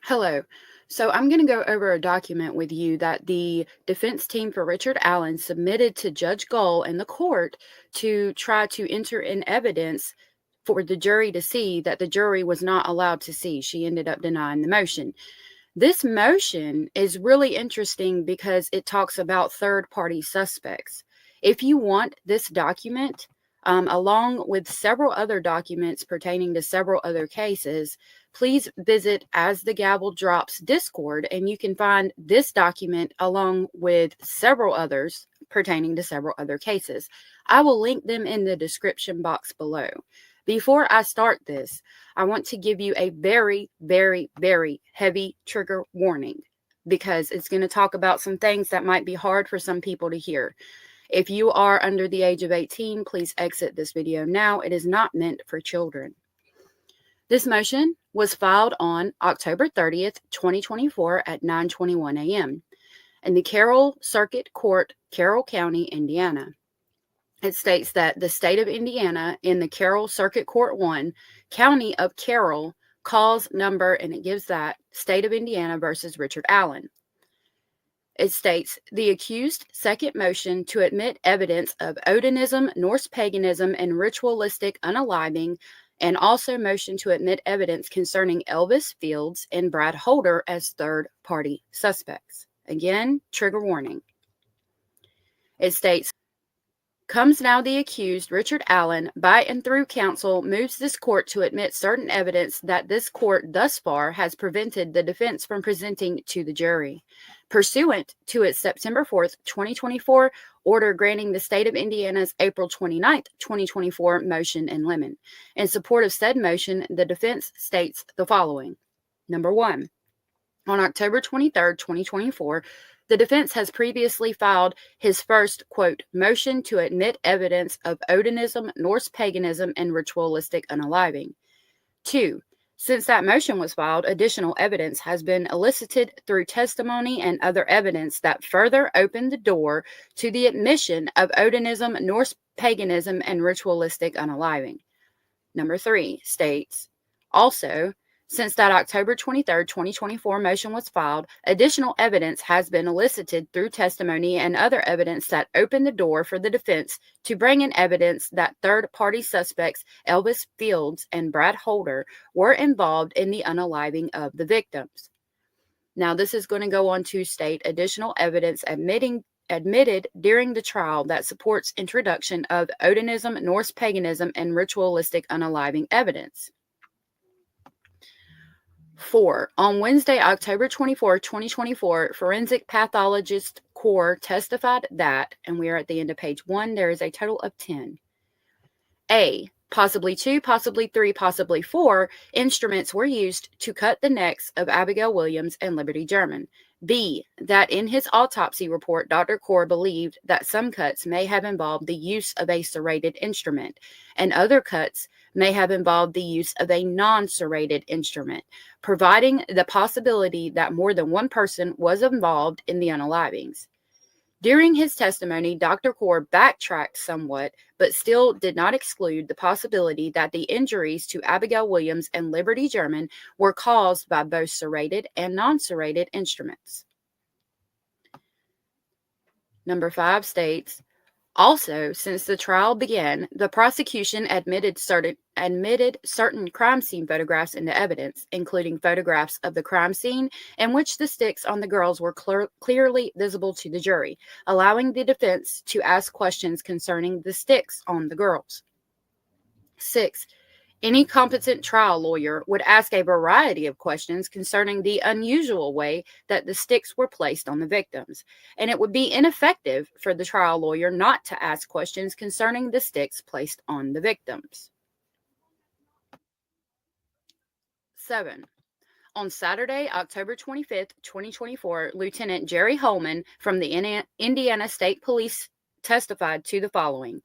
Hello. So I'm going to go over a document with you that the defense team for Richard Allen submitted to Judge Gull in the court to try to enter in evidence for the jury to see that the jury was not allowed to see. She ended up denying the motion. This motion is really interesting because it talks about third-party suspects. If you want this document, along with several other documents pertaining to several other cases, please visit As the Gavel Drops Discord, and you can find this document along with several others pertaining to several other cases. I will link them in the description box below. Before I start this, I want to give you a very, very, very heavy trigger warning because it's going to talk about some things that might be hard for some people to hear. If you are under the age of 18, please exit this video now. It is not meant for children. This motion was filed on October 30th, 2024 at 9:21 a.m. in the Carroll Circuit Court, Carroll County, Indiana. It states that the state of Indiana in the Carroll Circuit Court 1, County of Carroll, cause number, and it gives that, State of Indiana versus Richard Allen. It states, the accused second motion to admit evidence of Odinism, Norse paganism, and ritualistic unaliving, and also motion to admit evidence concerning Elvis Fields and Brad Holder as third-party suspects. Again, trigger warning. It states, comes now the accused, Richard Allen, by and through counsel, moves this court to admit certain evidence that this court thus far has prevented the defense from presenting to the jury. Pursuant to its September 4th, 2024 order granting the state of Indiana's April 29th, 2024 motion in limine. In support of said motion, the defense states the following. Number one, on October 23rd, 2024, the defense has previously filed his first, quote, motion to admit evidence of Odinism, Norse paganism, and ritualistic unaliving. 2. Since that motion was filed, additional evidence has been elicited through testimony and other evidence that further opened the door to the admission of Odinism, Norse paganism, and ritualistic unaliving. Number 3 states, also, since that October 23rd, 2024 motion was filed, additional evidence has been elicited through testimony and other evidence that opened the door for the defense to bring in evidence that third-party suspects Elvis Fields and Brad Holder were involved in the unaliving of the victims. Now, this is going to go on to state additional evidence admitted during the trial that supports introduction of Odinism, Norse paganism, and ritualistic unaliving evidence. 4. On Wednesday, October 24, 2024, forensic pathologist Corps testified that, and we are at the end of page 1, there is a total of 10. A. Possibly 2, possibly 3, possibly 4 instruments were used to cut the necks of Abigail Williams and Liberty German. B. That in his autopsy report, Dr. Corr believed that some cuts may have involved the use of a serrated instrument, and other cuts may have involved the use of a non-serrated instrument, providing the possibility that more than one person was involved in the unalivings. During his testimony, Dr. Corr backtracked somewhat, but still did not exclude the possibility that the injuries to Abigail Williams and Liberty German were caused by both serrated and non-serrated instruments. Number 5 states, also, since the trial began, the prosecution admitted certain crime scene photographs into evidence, including photographs of the crime scene in which the sticks on the girls were clearly visible to the jury, allowing the defense to ask questions concerning the sticks on the girls. 6. Any competent trial lawyer would ask a variety of questions concerning the unusual way that the sticks were placed on the victims, and it would be ineffective for the trial lawyer not to ask questions concerning the sticks placed on the victims. 7. On Saturday, October 25th, 2024, Lieutenant Jerry Holman from the Indiana State Police testified to the following.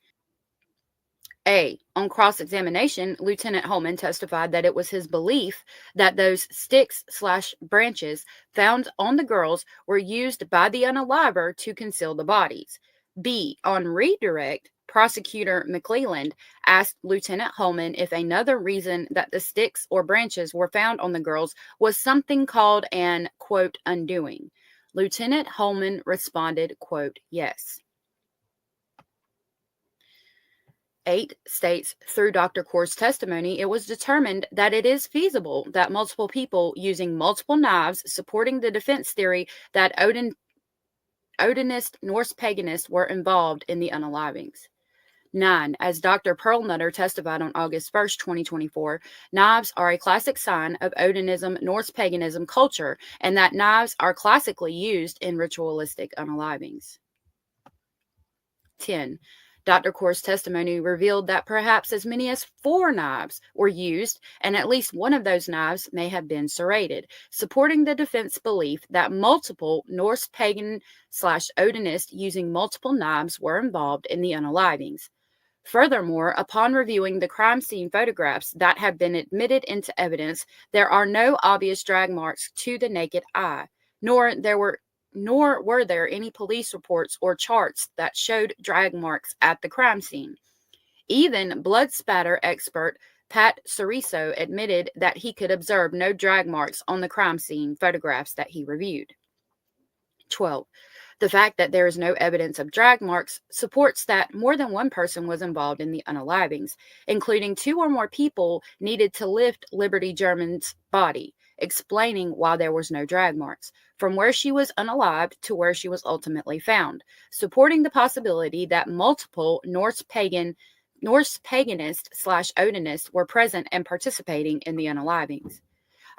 A. On cross-examination, Lieutenant Holman testified that it was his belief that those sticks/branches found on the girls were used by the unaliver to conceal the bodies. B. On redirect, Prosecutor McClelland asked Lieutenant Holman if another reason that the sticks or branches were found on the girls was something called an, quote, undoing. Lieutenant Holman responded, quote, yes. 8 states through Dr. Corr's testimony, it was determined that it is feasible that multiple people using multiple knives supporting the defense theory that Odinist Norse paganists were involved in the unalivings. 9. As Dr. Perlmutter testified on August 1st, 2024, knives are a classic sign of Odinism, Norse paganism culture, and that knives are classically used in ritualistic unalivings. 10. Dr. Corr's testimony revealed that perhaps as many as 4 knives were used, and at least one of those knives may have been serrated, supporting the defense belief that multiple Norse pagan/Odinist using multiple knives were involved in the unalivings. Furthermore, upon reviewing the crime scene photographs that have been admitted into evidence, there are no obvious drag marks to the naked eye, nor were there any police reports or charts that showed drag marks at the crime scene. Even blood spatter expert Pat Ceriso admitted that he could observe no drag marks on the crime scene photographs that he reviewed. 12. The fact that there is no evidence of drag marks supports that more than one person was involved in the unalivings, including 2 or more people needed to lift Liberty German's body, explaining why there was no drag marks, from where she was unalived to where she was ultimately found, supporting the possibility that multiple Norse paganist/Odinists were present and participating in the unalivings.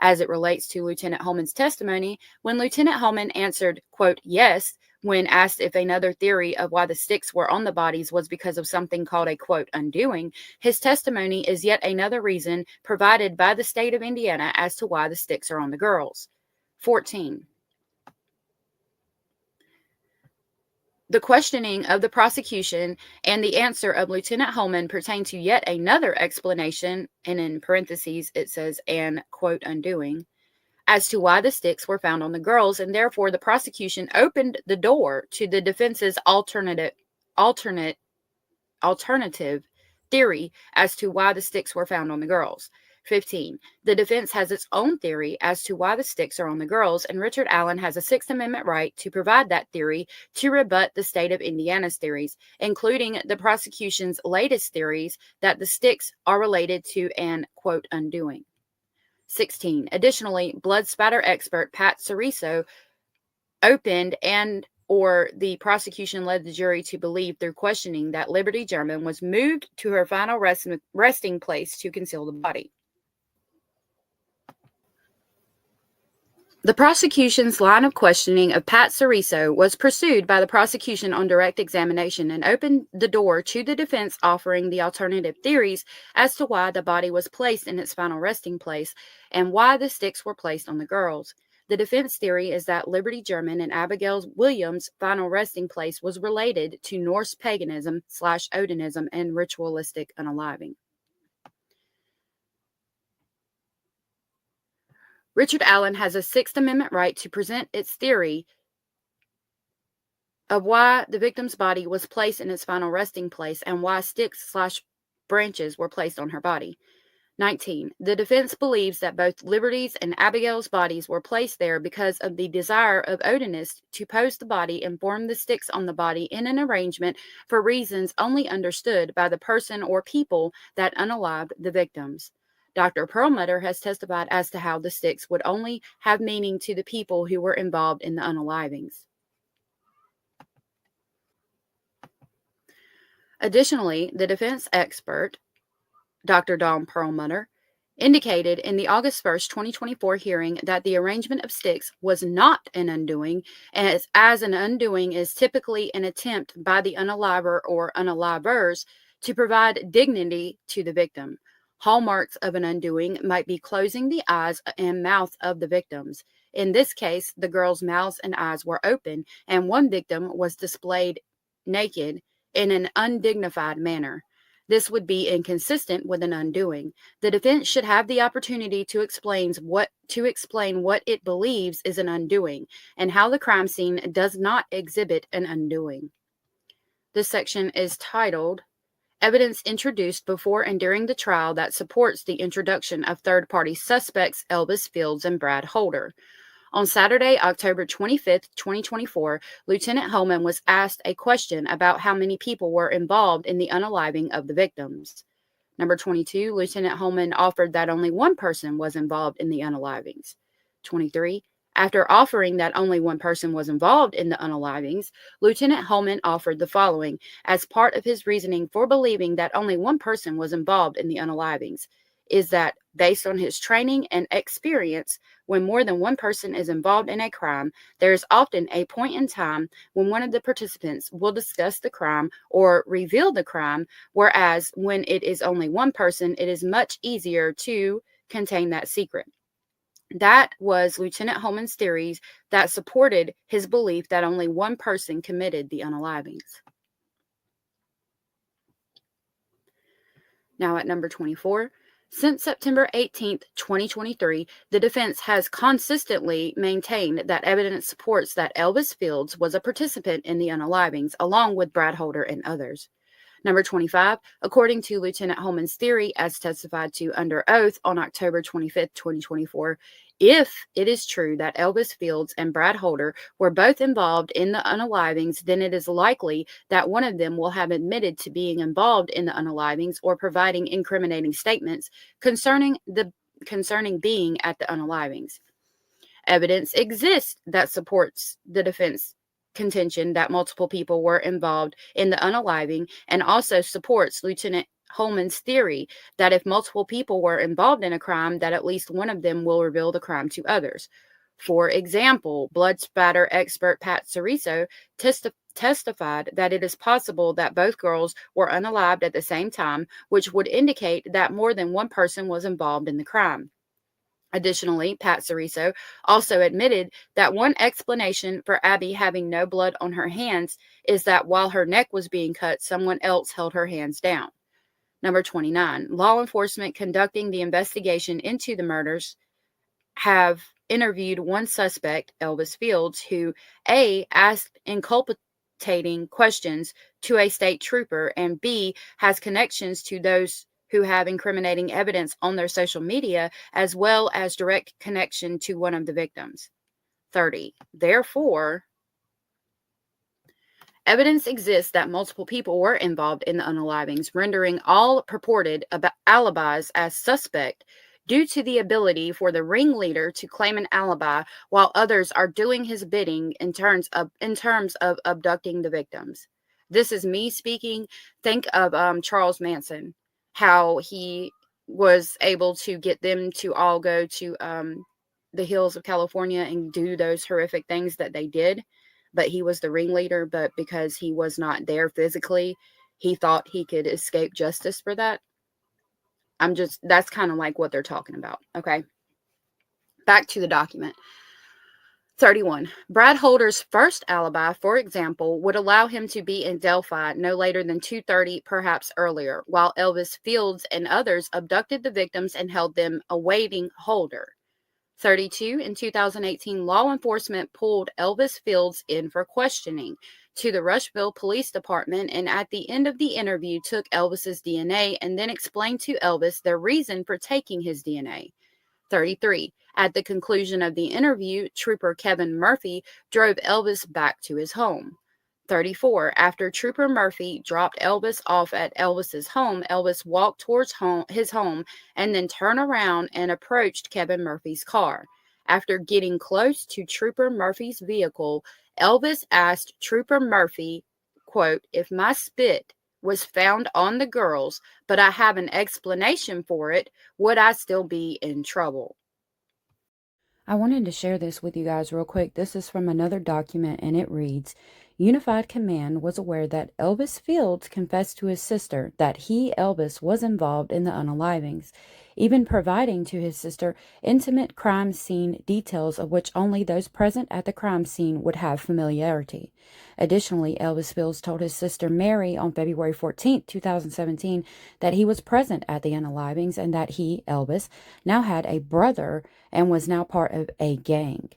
As it relates to Lieutenant Holman's testimony, when Lieutenant Holman answered, quote, yes, when asked if another theory of why the sticks were on the bodies was because of something called a, quote, undoing, his testimony is yet another reason provided by the state of Indiana as to why the sticks are on the girls. 14. The questioning of the prosecution and the answer of Lieutenant Holman pertain to yet another explanation, and in parentheses it says, an, quote, undoing, as to why the sticks were found on the girls, and therefore the prosecution opened the door to the defense's alternative theory as to why the sticks were found on the girls. 15. The defense has its own theory as to why the sticks are on the girls, and Richard Allen has a Sixth Amendment right to provide that theory to rebut the state of Indiana's theories, including the prosecution's latest theories that the sticks are related to an, quote, undoing. 16. Additionally, blood spatter expert Pat Ceriso opened or the prosecution led the jury to believe through questioning that Liberty German was moved to her final resting place to conceal the body. The prosecution's line of questioning of Pat Ceriso was pursued by the prosecution on direct examination and opened the door to the defense offering the alternative theories as to why the body was placed in its final resting place and why the sticks were placed on the girls. The defense theory is that Liberty German and Abigail Williams' final resting place was related to Norse paganism/Odinism and ritualistic unaliving. Richard Allen has a Sixth Amendment right to present its theory of why the victim's body was placed in its final resting place and why sticks/branches were placed on her body. 19. The defense believes that both Liberty's and Abigail's bodies were placed there because of the desire of Odinists to pose the body and form the sticks on the body in an arrangement for reasons only understood by the person or people that unalived the victims. Dr. Perlmutter has testified as to how the sticks would only have meaning to the people who were involved in the unalivings. Additionally, the defense expert, Dr. Don Perlmutter, indicated in the August 1st, 2024 hearing that the arrangement of sticks was not an undoing, as an undoing is typically an attempt by the unaliver or unalivers to provide dignity to the victim. Hallmarks of an undoing might be closing the eyes and mouth of the victims. In this case, the girls' mouths and eyes were open, and one victim was displayed naked in an undignified manner. This would be inconsistent with an undoing. The defense should have the opportunity to explain what it believes is an undoing, and how the crime scene does not exhibit an undoing. This section is titled Evidence Introduced Before and During the Trial That Supports the Introduction of Third-Party Suspects Elvis Fields and Brad Holder. On Saturday, October 25th, 2024, Lieutenant Holman was asked a question about how many people were involved in the unaliving of the victims. Number 22, Lieutenant Holman offered that only one person was involved in the unalivings. 23, after offering that only one person was involved in the unalivings, Lieutenant Holman offered the following as part of his reasoning for believing that only one person was involved in the unalivings, is that based on his training and experience, when more than one person is involved in a crime, there is often a point in time when one of the participants will discuss the crime or reveal the crime, whereas when it is only one person, it is much easier to contain that secret. That was Lieutenant Holman's theories that supported his belief that only one person committed the unalivings. Now at number 24. Since September 18, 2023, the defense has consistently maintained that evidence supports that Elvis Fields was a participant in the unalivings, along with Brad Holder and others. Number 25, according to Lieutenant Holman's theory, as testified to under oath on October 25, 2024, if it is true that Elvis Fields and Brad Holder were both involved in the unalivings, then it is likely that one of them will have admitted to being involved in the unalivings or providing incriminating statements concerning being at the unalivings. Evidence exists that supports the defense contention that multiple people were involved in the unaliving and also supports Lieutenant Holman's theory that if multiple people were involved in a crime, that at least one of them will reveal the crime to others. For example, blood spatter expert Pat Ceriso testified that it is possible that both girls were unalived at the same time, which would indicate that more than one person was involved in the crime. Additionally, Pat Ceriso also admitted that one explanation for Abby having no blood on her hands is that while her neck was being cut, someone else held her hands down. Number 29, law enforcement conducting the investigation into the murders have interviewed one suspect, Elvis Fields, who A, asked inculpating questions to a state trooper, and B, has connections to those who have incriminating evidence on their social media, as well as direct connection to one of the victims. 30. Therefore, evidence exists that multiple people were involved in the unalivings, rendering all purported alibis as suspect due to the ability for the ringleader to claim an alibi while others are doing his bidding in terms of abducting the victims. This is me speaking. Think of Charles Manson, how he was able to get them to all go to the hills of California and do those horrific things that they did. But he was the ringleader, but because he was not there physically, he thought he could escape justice for that. That's kind of like what they're talking about. Okay. Back to the document. 31. Brad Holder's first alibi, for example, would allow him to be in Delphi no later than 2:30, perhaps earlier, while Elvis Fields and others abducted the victims and held them awaiting Holder. 32. In 2018, law enforcement pulled Elvis Fields in for questioning to the Rushville Police Department, and at the end of the interview took Elvis's DNA and then explained to Elvis their reason for taking his DNA. 33. At the conclusion of the interview, Trooper Kevin Murphy drove Elvis back to his home. 34. After Trooper Murphy dropped Elvis off at Elvis's home, Elvis walked towards his home and then turned around and approached Kevin Murphy's car. After getting close to Trooper Murphy's vehicle, Elvis asked Trooper Murphy, quote, "If my spit was found on the girls, but I have an explanation for it, would I still be in trouble?" I wanted to share this with you guys real quick. This is from another document, and it reads, Unified Command was aware that Elvis Fields confessed to his sister that he, Elvis, was involved in the unalivings, even providing to his sister intimate crime scene details of which only those present at the crime scene would have familiarity. Additionally, Elvis Fields told his sister Mary on February 14, 2017, that he was present at the unalivings and that he, Elvis, now had a brother and was now part of a gang.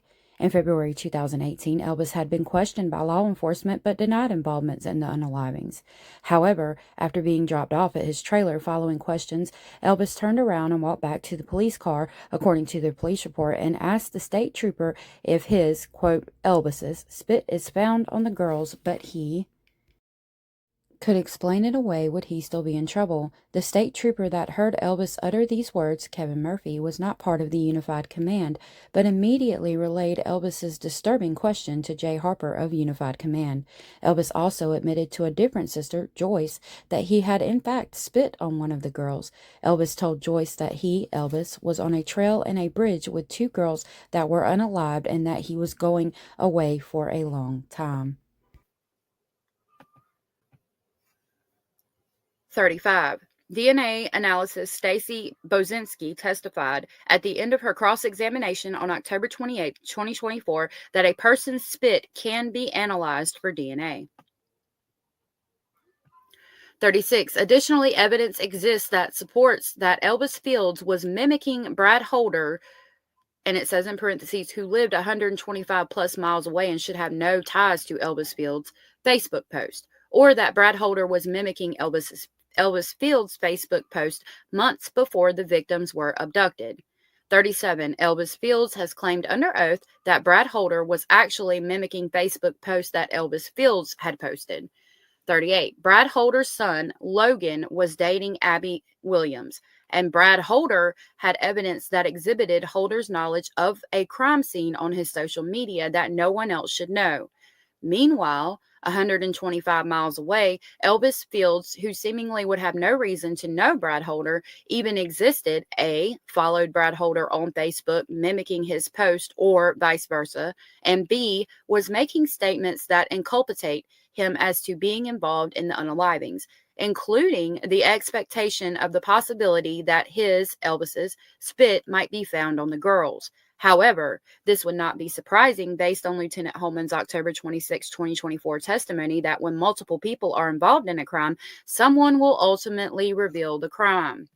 In February 2018, Elvis had been questioned by law enforcement but denied involvement in the unalivings. However, after being dropped off at his trailer following questions, Elvis turned around and walked back to the police car, according to the police report, and asked the state trooper if his, quote, Elvis's, spit is found on the girls, but he could explain it away, would he still be in trouble? The state trooper that heard Elvis utter these words, Kevin Murphy, was not part of the Unified Command, but immediately relayed Elvis's disturbing question to Jay Harper of Unified Command. Elvis also admitted to a different sister, Joyce, that he had in fact spit on one of the girls. Elvis told Joyce that he, Elvis, was on a trail and a bridge with two girls that were unalived and that he was going away for a long time. 35. DNA analysis Stacy Bozinski testified at the end of her cross-examination on October 28, 2024, that a person's spit can be analyzed for DNA. 36. Additionally, evidence exists that supports that Elvis Fields was mimicking Brad Holder, and it says in parentheses, who lived 125 plus miles away and should have no ties to Elvis Fields' Facebook post, or that Brad Holder was mimicking Elvis Fields' Facebook post months before the victims were abducted. 37. Elvis Fields has claimed under oath that Brad Holder was actually mimicking Facebook posts that Elvis Fields had posted. 38. Brad Holder's son, Logan, was dating Abby Williams, and Brad Holder had evidence that exhibited Holder's knowledge of a crime scene on his social media that no one else should know. Meanwhile, 125 miles away, Elvis Fields, who seemingly would have no reason to know Brad Holder, even existed, A, followed Brad Holder on Facebook, mimicking his post, or vice versa, and B, was making statements that inculpate him as to being involved in the unalivings, including the expectation of the possibility that his, Elvis's, spit might be found on the girls. However, this would not be surprising based on Lieutenant Holman's October 26, 2024 testimony that when multiple people are involved in a crime, someone will ultimately reveal the crime.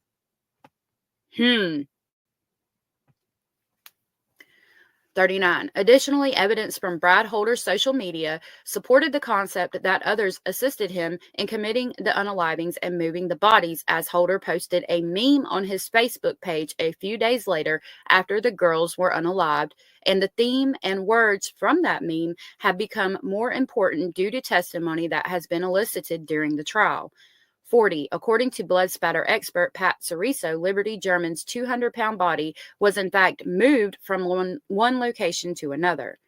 39. Additionally, evidence from Brad Holder's social media supported the concept that others assisted him in committing the unalivings and moving the bodies, as Holder posted a meme on his Facebook page a few days later after the girls were unalived, and the theme and words from that meme have become more important due to testimony that has been elicited during the trial. 40. According to blood spatter expert Pat Ceriso, Liberty German's 200-pound body was in fact moved from one location to another.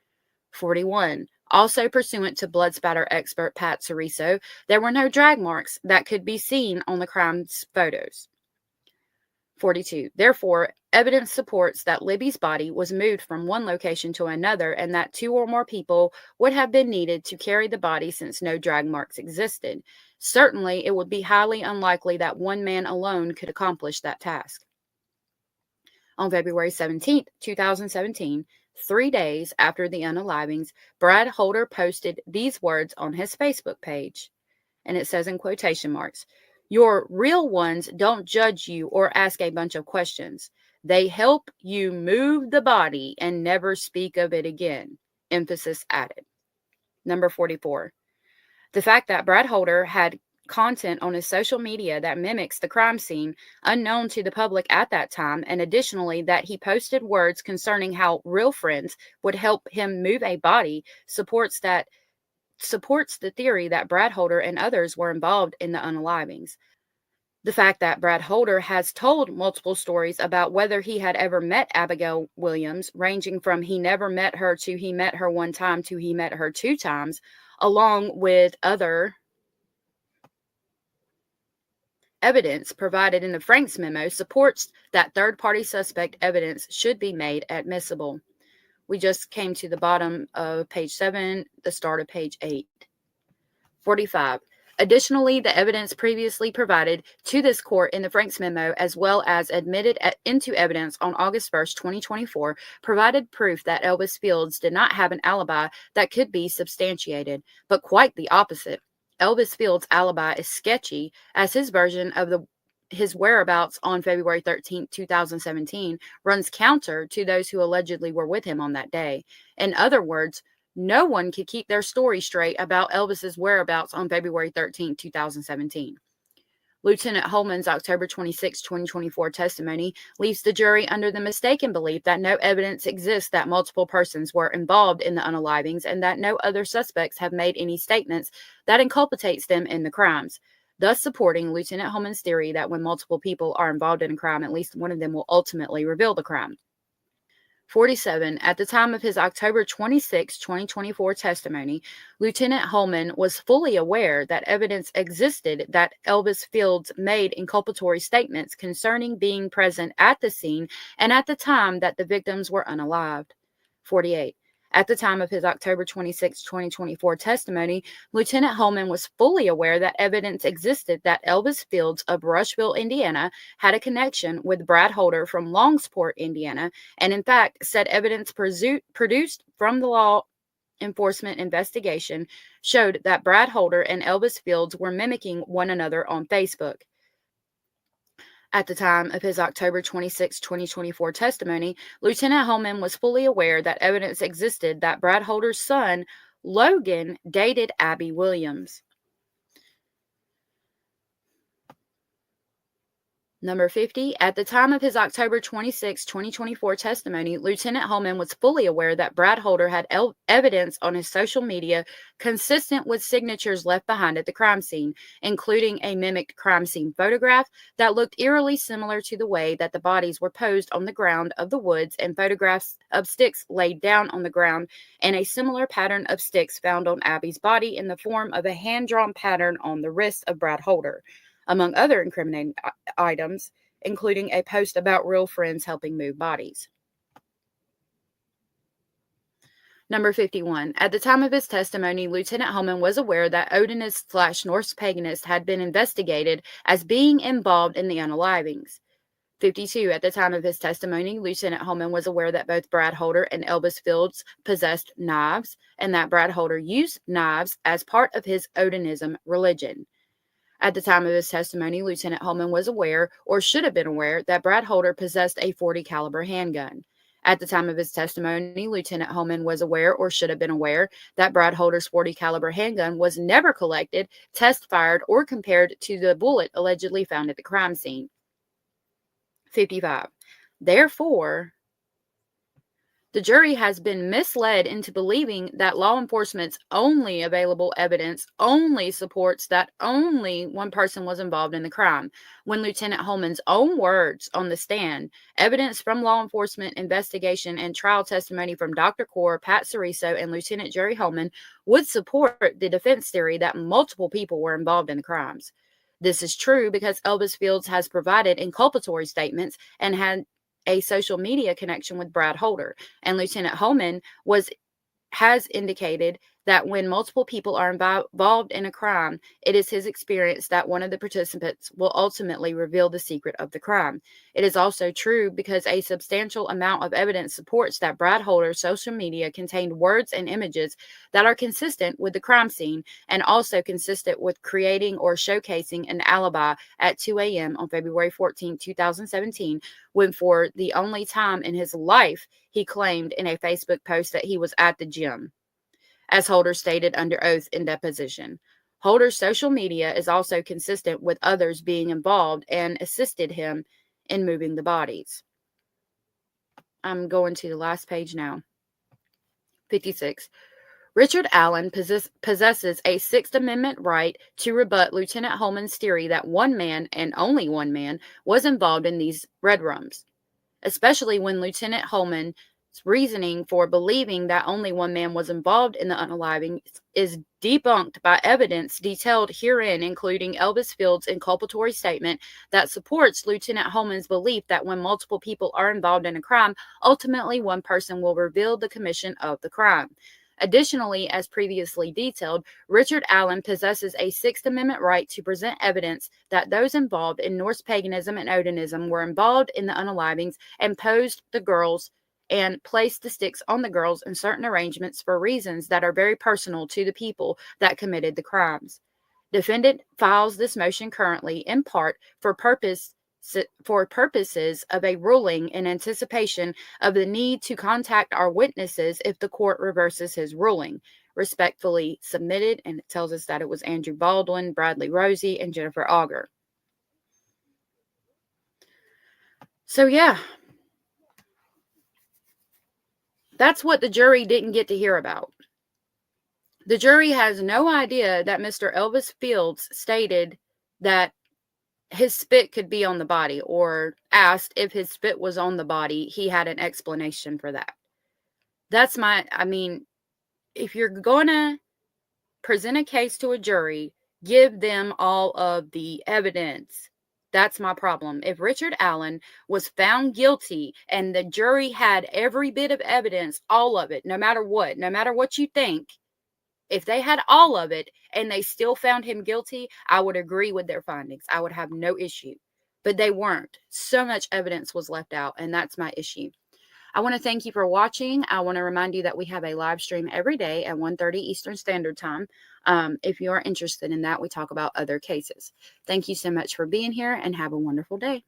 41. Also pursuant to blood spatter expert Pat Ceriso, there were no drag marks that could be seen on the crime's photos. 42. Therefore, evidence supports that Libby's body was moved from one location to another and that two or more people would have been needed to carry the body since no drag marks existed. Certainly, it would be highly unlikely that one man alone could accomplish that task. On February 17, 2017, 3 days after the unalivings, Brad Holder posted these words on his Facebook page, and it says in quotation marks, "Your real ones don't judge you or ask a bunch of questions. They help you move the body and never speak of it again." Emphasis added. Number 44. The fact that Brad Holder had content on his social media that mimics the crime scene unknown to the public at that time, and additionally that he posted words concerning how real friends would help him move a body supports the theory that Brad Holder and others were involved in the unalivings. The fact that Brad Holder has told multiple stories about whether he had ever met Abigail Williams, ranging from he never met her to he met her one time to he met her 2 times, along with other evidence provided in the Franks memo, supports that third-party suspect evidence should be made admissible. We just came to the bottom of page 7, the start of page 8. 45. Additionally, the evidence previously provided to this court in the Franks memo, as well as admitted into evidence on August 1st, 2024, provided proof that Elvis Fields did not have an alibi that could be substantiated, but quite the opposite. Elvis Fields' alibi is sketchy, as his version of the his whereabouts on February 13th, 2017 runs counter to those who allegedly were with him on that day. In other words, no one could keep their story straight about Elvis's whereabouts on February 13th, 2017. Lieutenant Holman's October 26, 2024 testimony leaves the jury under the mistaken belief that no evidence exists that multiple persons were involved in the unalivings and that no other suspects have made any statements that inculpates them in the crimes, thus supporting Lieutenant Holman's theory that when multiple people are involved in a crime, at least one of them will ultimately reveal the crime. 47. At the time of his October 26, 2024 testimony, Lieutenant Holman was fully aware that evidence existed that Elvis Fields made inculpatory statements concerning being present at the scene and at the time that the victims were unalived. 48. At the time of his October 26, 2024 testimony, Lieutenant Holman was fully aware that evidence existed that Elvis Fields of Rushville, Indiana, had a connection with Brad Holder from Longsport, Indiana, and in fact said evidence produced from the law enforcement investigation showed that Brad Holder and Elvis Fields were mimicking one another on Facebook. At the time of his October 26, 2024 testimony, Lieutenant Holman was fully aware that evidence existed that Brad Holder's son, Logan, dated Abby Williams. Number 50, at the time of his October 26, 2024 testimony, Lieutenant Holman was fully aware that Brad Holder had evidence on his social media consistent with signatures left behind at the crime scene, including a mimicked crime scene photograph that looked eerily similar to the way that the bodies were posed on the ground of the woods and photographs of sticks laid down on the ground and a similar pattern of sticks found on Abby's body in the form of a hand-drawn pattern on the wrist of Brad Holder, among other incriminating items, including a post about real friends helping move bodies. Number 51. At the time of his testimony, Lieutenant Holman was aware that Odinist/Norse paganist had been investigated as being involved in the unalivings. 52. At the time of his testimony, Lieutenant Holman was aware that both Brad Holder and Elvis Fields possessed knives and that Brad Holder used knives as part of his Odinism religion. At the time of his testimony, Lieutenant Holman was aware, or should have been aware, that Brad Holder possessed a .40 caliber handgun. At the time of his testimony, Lieutenant Holman was aware, or should have been aware, that Brad Holder's .40 caliber handgun was never collected, test-fired, or compared to the bullet allegedly found at the crime scene. 55. Therefore, the jury has been misled into believing that law enforcement's only available evidence only supports that only one person was involved in the crime, when Lieutenant Holman's own words on the stand, evidence from law enforcement investigation, and trial testimony from Dr. Core, Pat Ceriso, and Lieutenant Jerry Holman would support the defense theory that multiple people were involved in the crimes. This is true because Elvis Fields has provided inculpatory statements and had a social media connection with Brad Holder, and Lieutenant Holman has indicated that when multiple people are involved in a crime, it is his experience that one of the participants will ultimately reveal the secret of the crime. It is also true because a substantial amount of evidence supports that Brad Holder's social media contained words and images that are consistent with the crime scene and also consistent with creating or showcasing an alibi at 2 a.m. on February 14, 2017, when for the only time in his life he claimed in a Facebook post that he was at the gym, as Holder stated under oath in deposition. Holder's social media is also consistent with others being involved and assisted him in moving the bodies. I'm going to the last page now. 56. Richard Allen possesses a Sixth Amendment right to rebut Lieutenant Holman's theory that one man, and only one man, was involved in these red rooms, especially when Lieutenant Holman's reasoning for believing that only one man was involved in the unaliving is debunked by evidence detailed herein, including Elvis Fields' inculpatory statement that supports Lieutenant Holman's belief that when multiple people are involved in a crime, ultimately one person will reveal the commission of the crime. Additionally, as previously detailed, Richard Allen possesses a Sixth Amendment right to present evidence that those involved in Norse paganism and Odinism were involved in the unalivings and posed the girls and placed the sticks on the girls in certain arrangements for reasons that are very personal to the people that committed the crimes. Defendant files this motion currently, in part, for purposes of a ruling in anticipation of the need to contact our witnesses if the court reverses his ruling. Respectfully submitted, and it tells us that it was Andrew Baldwin, Bradley Rosie, and Jennifer Auger. So yeah, that's what the jury didn't get to hear about. The jury has no idea that Mr. Elvis Fields stated that his spit could be on the body, or asked if his spit was on the body. He had an explanation for that. I mean, if you're going to present a case to a jury, give them all of the evidence. That's my problem. If Richard Allen was found guilty and the jury had every bit of evidence, all of it, no matter what you think, if they had all of it and they still found him guilty, I would agree with their findings. I would have no issue. But they weren't. So much evidence was left out, and that's my issue. I want to thank you for watching. I want to remind you that we have a live stream every day at 1:30 Eastern Standard Time. If you are interested in that, we talk about other cases. Thank you so much for being here, and have a wonderful day.